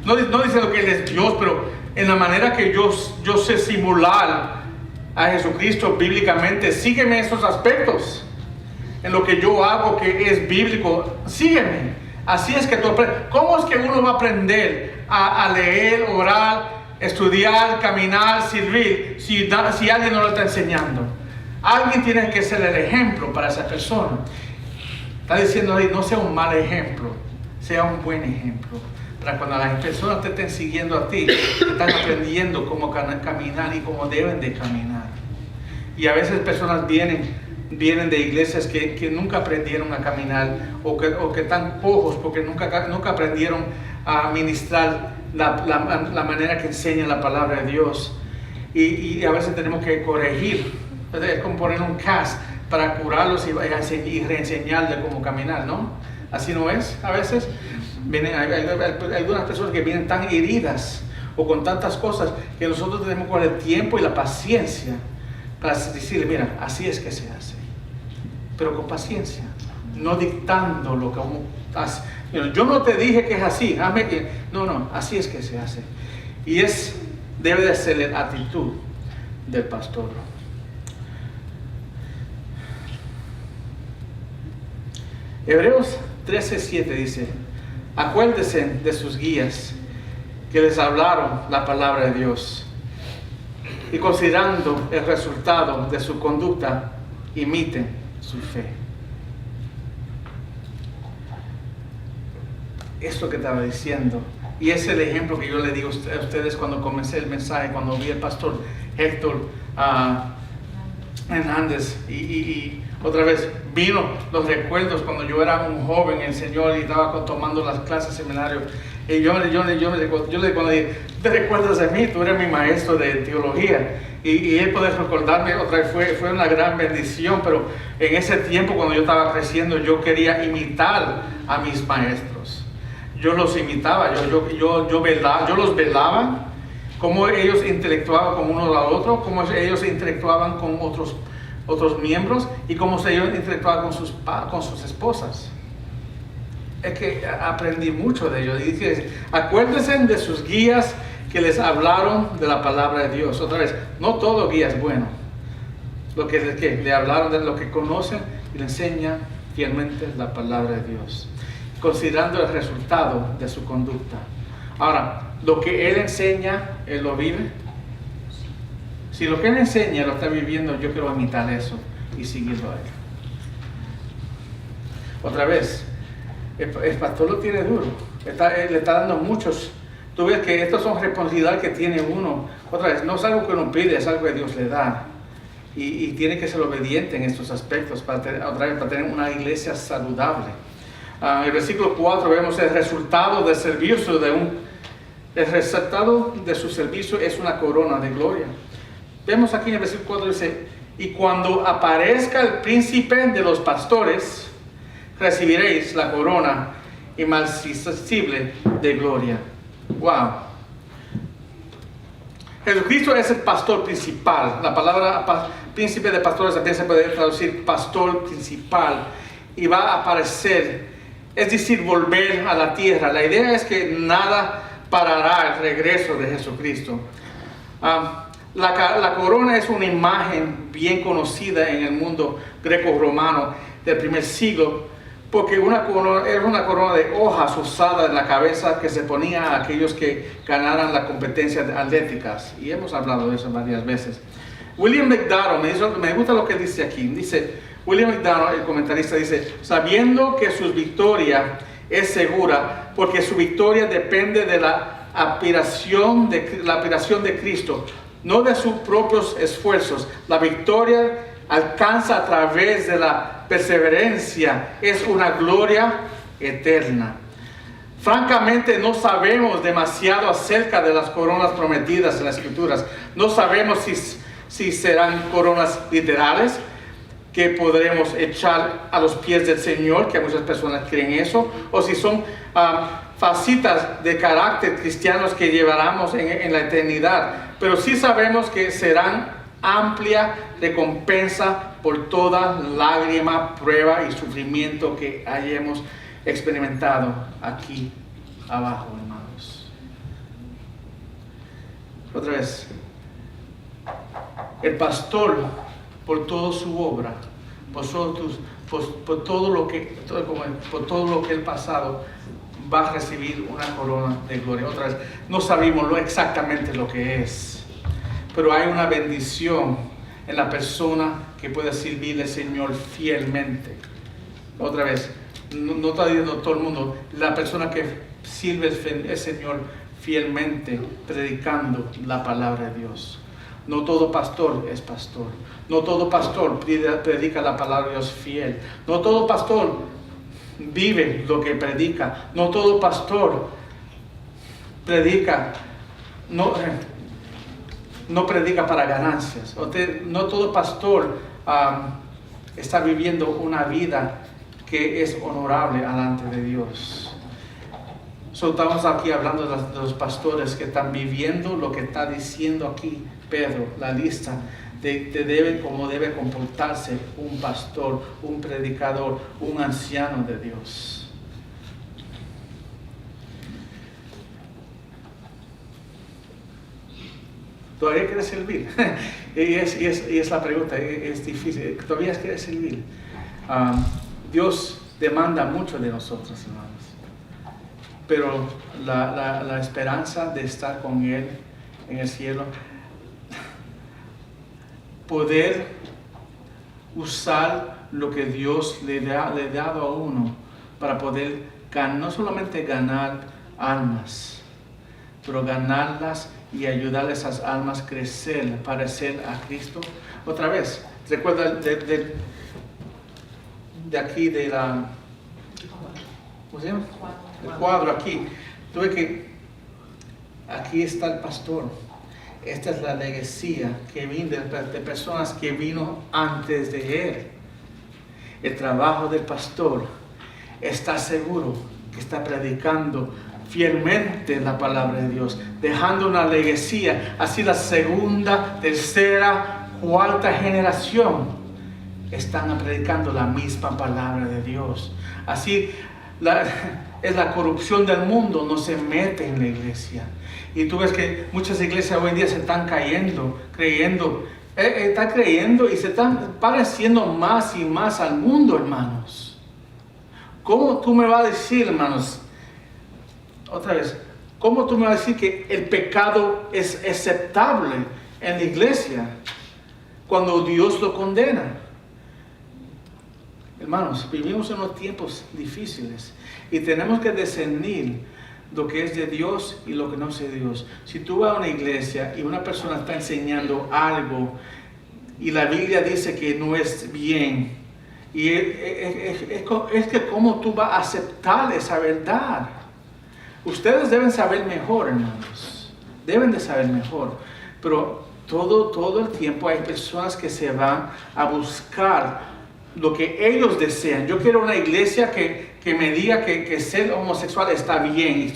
No dice lo que Él es Dios, pero en la manera que yo sé simular a Jesucristo bíblicamente, sígueme en esos aspectos. En lo que yo hago que es bíblico, sígueme. Así es que tú aprendes. ¿Cómo es que uno va a aprender a leer, orar, estudiar, caminar, servir, si alguien no lo está enseñando? Alguien tiene que ser el ejemplo para esa persona. Está diciendo ahí, no sea un mal ejemplo, sea un buen ejemplo. Para cuando las personas te estén siguiendo a ti, están aprendiendo cómo caminar y cómo deben de caminar. Y a veces personas vienen de iglesias que nunca aprendieron a caminar o que están cojos porque nunca aprendieron a ministrar la manera que enseña la palabra de Dios. Y a veces tenemos que corregir. Es como poner un cast para curarlos y reenseñarles cómo caminar, ¿no? Así no es. A veces hay algunas personas que vienen tan heridas o con tantas cosas que nosotros tenemos que poner el tiempo y la paciencia para decirle, mira, así es que se hace, pero con paciencia, no dictando lo que uno hace. Yo no te dije que es así, no, así es que se hace. Y debe de ser la actitud del pastor. Hebreos 13:7 dice, acuérdense de sus guías que les hablaron la palabra de Dios y considerando el resultado de su conducta, imiten su fe. Esto que estaba diciendo, y es el ejemplo que yo le digo a ustedes cuando comencé el mensaje, cuando vi al pastor Héctor Hernández y otra vez vino los recuerdos cuando yo era un joven en el Señor y estaba tomando las clases de seminario. Y yo le dije, ¿te recuerdas de mí? Tú eres mi maestro de teología. Y él poder recordarme otra vez fue una gran bendición. Pero en ese tiempo, cuando yo estaba creciendo, yo quería imitar a mis maestros. Yo los imitaba, yo los velaba, cómo ellos interactuaban con uno al otro, cómo ellos interactuaban con otros miembros y cómo ellos interactuaban con sus esposas. Es que aprendí mucho de ellos. Y dije, acuérdense de sus guías que les hablaron de la palabra de Dios. Otra vez, no todo guía es bueno. Lo que le hablaron de lo que conocen y le enseñan fielmente la palabra de Dios, considerando el resultado de su conducta. Ahora, lo que Él enseña, Él lo vive. Si lo que Él enseña lo está viviendo, yo quiero imitar eso y seguirlo a Él. Otra vez, el pastor lo tiene duro, le está dando muchos. Tú ves que estas son responsabilidades que tiene uno. Otra vez, no es algo que uno pide, es algo que Dios le da. Y tiene que ser obediente en estos aspectos para tener una iglesia saludable. En el versículo 4 vemos el resultado del servicio el resultado de su servicio es una corona de gloria. Vemos aquí en el versículo 4 dice, y cuando aparezca el príncipe de los pastores, recibiréis la corona inmarcesible de gloria. Wow. Jesucristo es el pastor principal. La palabra príncipe de pastores también se puede traducir pastor principal. Y va a aparecer, es decir, volver a la tierra. La idea es que nada parará el regreso de Jesucristo. La corona es una imagen bien conocida en el mundo greco-romano del primer siglo, porque era una corona de hojas usada en la cabeza que se ponía a aquellos que ganaran las competencias atléticas. Y hemos hablado de eso varias veces. William McDowell, me gusta lo que dice aquí. Dice, William McDowell, el comentarista, dice, sabiendo que su victoria es segura, porque su victoria depende de la aspiración de Cristo, no de sus propios esfuerzos. La victoria alcanza a través de la perseverancia, es una gloria eterna. Francamente no sabemos demasiado acerca de las coronas prometidas en las Escrituras. No sabemos si serán coronas literales que podremos echar a los pies del Señor, que muchas personas creen eso, o si son facetas de carácter cristianos que llevaremos en la eternidad. Pero sí sabemos que serán amplia recompensa por toda lágrima, prueba y sufrimiento que hayamos experimentado aquí abajo, hermanos. Otra vez, el pastor, por toda su obra, por todo lo que el pasado, va a recibir una corona de gloria. Otra vez, no sabemos exactamente lo que es, pero hay una bendición en la persona que puede servirle al Señor fielmente. Otra vez, no está diciendo todo el mundo, la persona que sirve al Señor fielmente, predicando la palabra de Dios. No todo pastor es pastor. No todo pastor predica la palabra de Dios fiel. No todo pastor vive lo que predica. No todo pastor predica, no predica para ganancias. No todo pastor está viviendo una vida que es honorable delante de Dios. Estamos aquí hablando de los pastores que están viviendo lo que está diciendo aquí Pedro, la lista de cómo debe comportarse un pastor, un predicador, un anciano de Dios. ¿Todavía quieres servir? y es la pregunta, es difícil. ¿Todavía quieres servir? Dios demanda mucho de nosotros, hermanos. Pero la esperanza de estar con Él en el cielo, poder usar lo que Dios le ha dado a uno para poder no solamente ganar almas, pero ganarlas y ayudar a esas almas a crecer, parecer a Cristo. Otra vez, recuerda de aquí de la... ¿Cómo se llama? El cuadro aquí. Tuve que... Aquí está el pastor. Esta es la legacía que vino de personas que vino antes de él. El trabajo del pastor está seguro que está predicando fielmente la palabra de Dios, dejando una legacía. Así la segunda, tercera, cuarta generación están predicando la misma palabra de Dios. Así es la corrupción del mundo, no se mete en la iglesia. Y tú ves que muchas iglesias hoy en día se están creyendo y se están pareciendo más y más al mundo, hermanos. ¿Cómo tú me vas a decir, hermanos? Otra vez, ¿cómo tú me vas a decir que el pecado es aceptable en la iglesia cuando Dios lo condena? Hermanos, vivimos en unos tiempos difíciles y tenemos que discernir lo que es de Dios y lo que no es de Dios. Si tú vas a una iglesia y una persona está enseñando algo y la Biblia dice que no es bien, y es que cómo tú vas a aceptar esa verdad. Ustedes deben saber mejor, hermanos. Deben de saber mejor. Pero todo el tiempo hay personas que se van a buscar lo que ellos desean. Yo quiero una iglesia que me diga que ser homosexual está bien.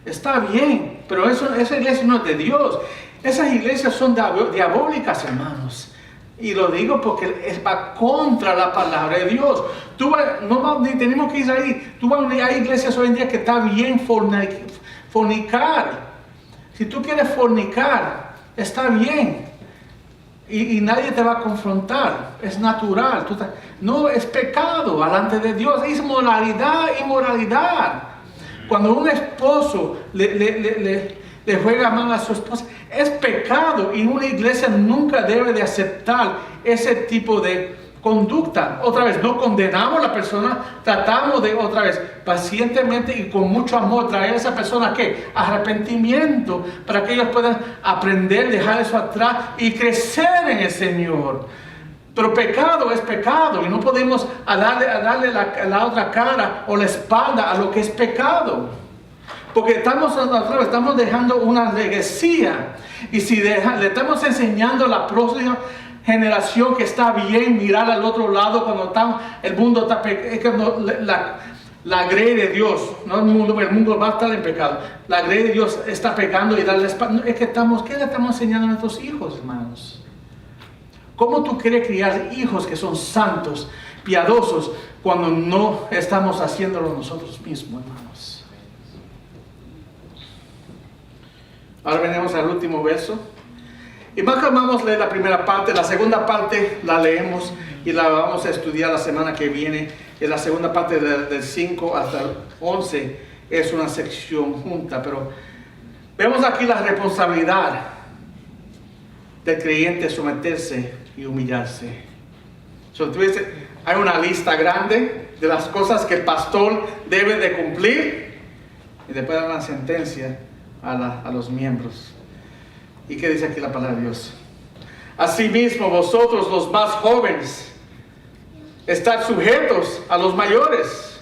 Está bien, pero esa iglesia no es de Dios. Esas iglesias son diabólicas, hermanos. Y lo digo porque va contra la palabra de Dios. Ni tenemos que ir ahí. Hay iglesias hoy en día que está bien fornicar. Si tú quieres fornicar, está bien. Y nadie te va a confrontar. Es natural. No es pecado delante de Dios. Es moralidad y moralidad. Cuando un esposo le juega mal a su esposa, es pecado. Y una iglesia nunca debe de aceptar ese tipo de conducta. Otra vez, no condenamos a la persona. Tratamos de, otra vez, pacientemente y con mucho amor traer a esa persona ¿qué? Arrepentimiento, para que ellos puedan aprender, dejar eso atrás y crecer en el Señor. Pero pecado es pecado y no podemos darle la otra cara o la espalda a lo que es pecado. Porque estamos dejando una legacía. Y si le estamos enseñando a la próxima generación que está bien mirar al otro lado cuando el mundo está pecando, la grey de Dios, no el mundo va a estar en pecado. La grey de Dios está pecando y darle la espalda. ¿Qué le estamos enseñando a nuestros hijos, hermanos? ¿Cómo tú quieres criar hijos que son santos, piadosos, cuando no estamos haciéndolo nosotros mismos, hermanos? Ahora venimos al último verso. Y más que vamos a leer la primera parte, la segunda parte la leemos y la vamos a estudiar la semana que viene. En la segunda parte del 5 hasta el 11 es una sección junta, pero vemos aquí la responsabilidad del creyente someterse y humillarse. Hay una lista grande de las cosas que el pastor debe de cumplir y después da una sentencia a los miembros. ¿Y qué dice aquí la palabra de Dios? Asimismo, vosotros los más jóvenes, estad sujetos a los mayores.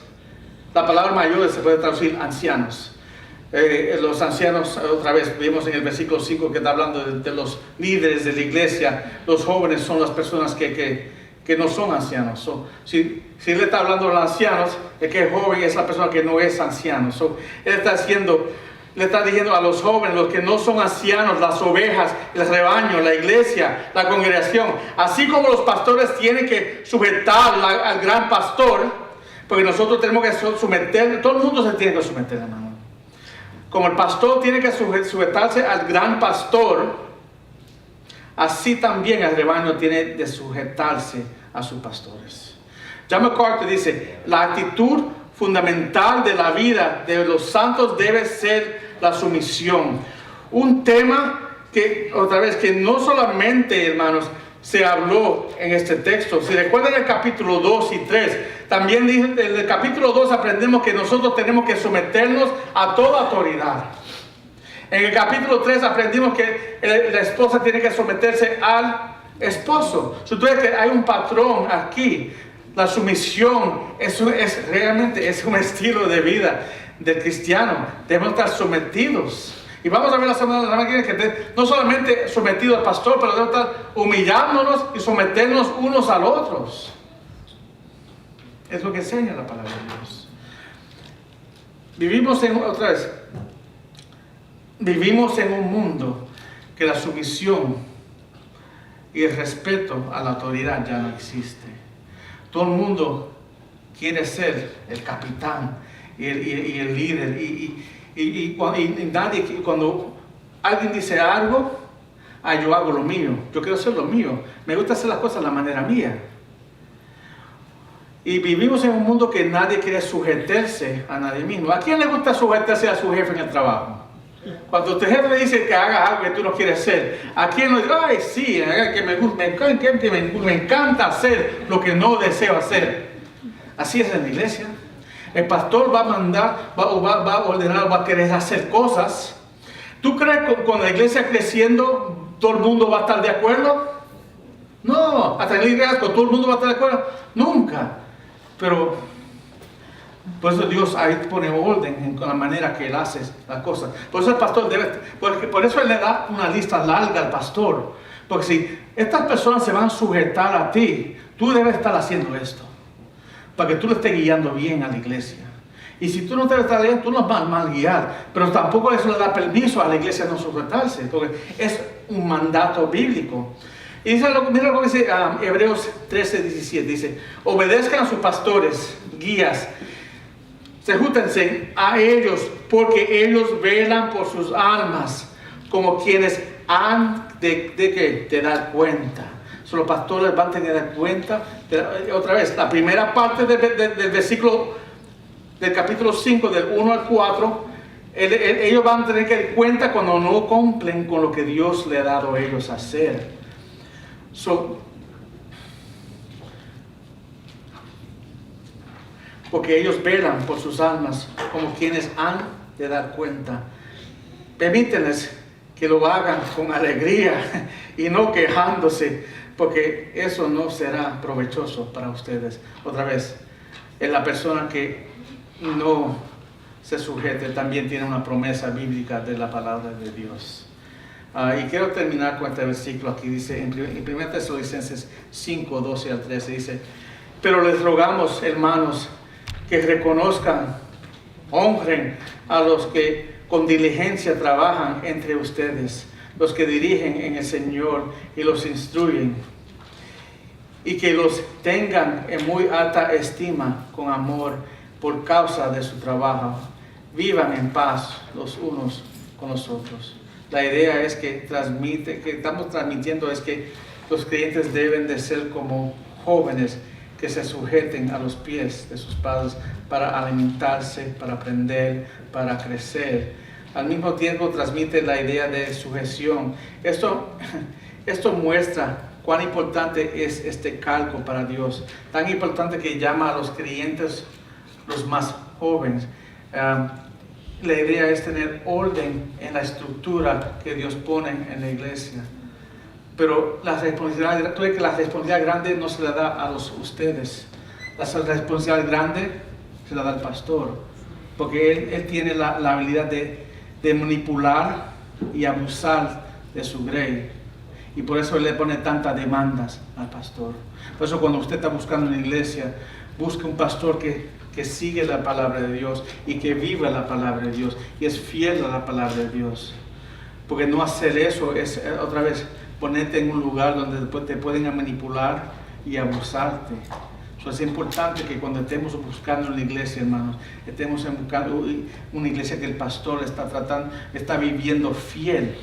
La palabra mayores se puede traducir ancianos. Los ancianos, otra vez, vimos en el versículo 5 que está hablando de los líderes de la iglesia. Los jóvenes son las personas que no son ancianos. Si él está hablando de los ancianos, el que es joven es la persona que no es anciano. Él le está diciendo a los jóvenes, los que no son ancianos, las ovejas, el rebaño, la iglesia, la congregación, así como los pastores tienen que sujetar al gran pastor, porque nosotros tenemos que someter, todo el mundo se tiene que someter, hermano. Como el pastor tiene que sujetarse al gran pastor, así también el rebaño tiene de sujetarse a sus pastores. John MacArthur dice, la actitud fundamental de la vida de los santos debe ser la sumisión. Un tema que, otra vez, que no solamente, hermanos, se habló en este texto. Si recuerdan el capítulo 2 y 3, también en el capítulo 2 aprendemos que nosotros tenemos que someternos a toda autoridad. En el capítulo 3 aprendimos que la esposa tiene que someterse al esposo. Entonces que hay un patrón aquí. La sumisión realmente es un estilo de vida del cristiano. Debemos estar sometidos. Y vamos a ver la semana que viene que no solamente sometido al pastor, pero debemos estar humillándonos y someternos unos a los otros. Es lo que enseña la palabra de Dios. Vivimos en un mundo que la sumisión y el respeto a la autoridad ya no existe. Todo el mundo quiere ser el capitán y el líder. Y cuando alguien dice algo, yo hago lo mío. Yo quiero hacer lo mío. Me gusta hacer las cosas de la manera mía. Y vivimos en un mundo que nadie quiere sujetarse a nadie mismo. ¿A quién le gusta sujetarse a su jefe en el trabajo? Cuando tu jefe le dice que haga algo que tú no quieres hacer, ¿a quién le dice, ay, sí, que me encanta hacer lo que no deseo hacer? Así es en la iglesia. El pastor va a mandar, va a ordenar, va a querer hacer cosas. ¿Tú crees que con la iglesia creciendo todo el mundo va a estar de acuerdo? No, hasta en el liderazgo todo el mundo va a estar de acuerdo. Nunca. Pero por eso Dios ahí pone orden con la manera que Él hace las cosas. Por eso el pastor por eso Él le da una lista larga al pastor. Porque si estas personas se van a sujetar a ti, tú debes estar haciendo esto. Para que tú le estés guiando bien a la iglesia. Y si tú no te estás guiando, tú no vas mal guiar. Pero tampoco eso le da permiso a la iglesia no sujetarse. Porque es un mandato bíblico. Y dice, mira lo que dice Hebreos 13:17. Dice, obedezcan a sus pastores, guías. Sujétense a ellos, porque ellos velan por sus almas, como quienes han de dar cuenta. Los pastores van a tener en cuenta. Otra vez, la primera parte del versículo del capítulo 5, del 1 al 4, ellos van a tener que dar cuenta cuando no cumplen con lo que Dios le ha dado a ellos a hacer. Porque ellos velan por sus almas como quienes han de dar cuenta. Permítanles que lo hagan con alegría y no quejándose, porque eso no será provechoso para ustedes. Otra vez, la persona que no se sujete también tiene una promesa bíblica de la palabra de Dios. Y quiero terminar con este versículo aquí, dice en 1 Tesalonicenses 5, 12 al 13, dice: pero les rogamos, hermanos, que reconozcan, honren a los que con diligencia trabajan entre ustedes, los que dirigen en el Señor y los instruyen, y que los tengan en muy alta estima con amor por causa de su trabajo. Vivan en paz los unos con los otros. La idea es que estamos transmitiendo es que los creyentes deben de ser como jóvenes que se sujeten a los pies de sus padres para alimentarse, para aprender, para crecer. Al mismo tiempo transmite la idea de sujeción. Esto muestra cuán importante es este cargo para Dios. Tan importante que llama a los creyentes los más jóvenes. La idea es tener orden en la estructura que Dios pone en la iglesia. Pero la responsabilidad grande no se la da a ustedes. La responsabilidad grande se la da al pastor. Porque él tiene la habilidad de manipular y abusar de su grey. Y por eso él le pone tantas demandas al pastor. Por eso cuando usted está buscando una iglesia, busque un pastor que sigue la palabra de Dios y que viva la palabra de Dios y es fiel a la palabra de Dios. Porque no hacer eso es, otra vez, ponerte en un lugar donde después te pueden manipular y abusarte. Es importante que cuando estemos buscando una iglesia, hermanos, estemos buscando una iglesia que el pastor está viviendo fiel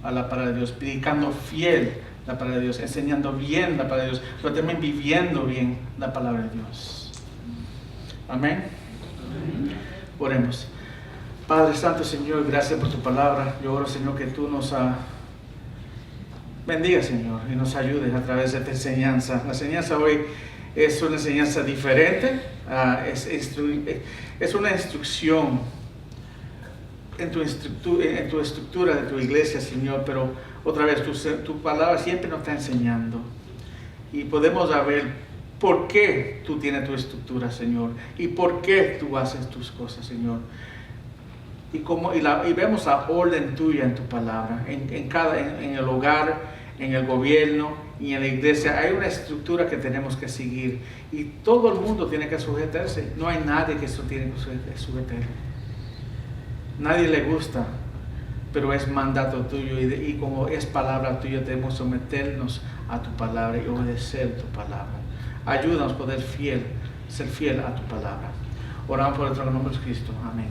a la palabra de Dios, predicando fiel la palabra de Dios, enseñando bien la palabra de Dios, pero también viviendo bien la palabra de Dios. Amén. Oremos. Padre Santo, Señor, gracias por tu palabra. Yo oro, Señor, que tú nos bendiga, Señor, y nos ayudes a través de esta enseñanza. La enseñanza hoy es una enseñanza diferente, es una instrucción en tu estructura de tu iglesia, Señor, pero otra vez tu palabra siempre nos está enseñando y podemos ver por qué tú tienes tu estructura, Señor, y por qué tú haces tus cosas, Señor. Y vemos la orden tuya en tu palabra, en el hogar, en el gobierno y en la iglesia. Hay una estructura que tenemos que seguir y todo el mundo tiene que sujetarse. No hay nadie que eso tiene que sujetar. Nadie le gusta, pero es mandato tuyo y como es palabra tuya debemos someternos a tu palabra y obedecer tu palabra. Ayúdanos a poder ser fiel a tu palabra. Oramos por el nombre de Cristo. Amén.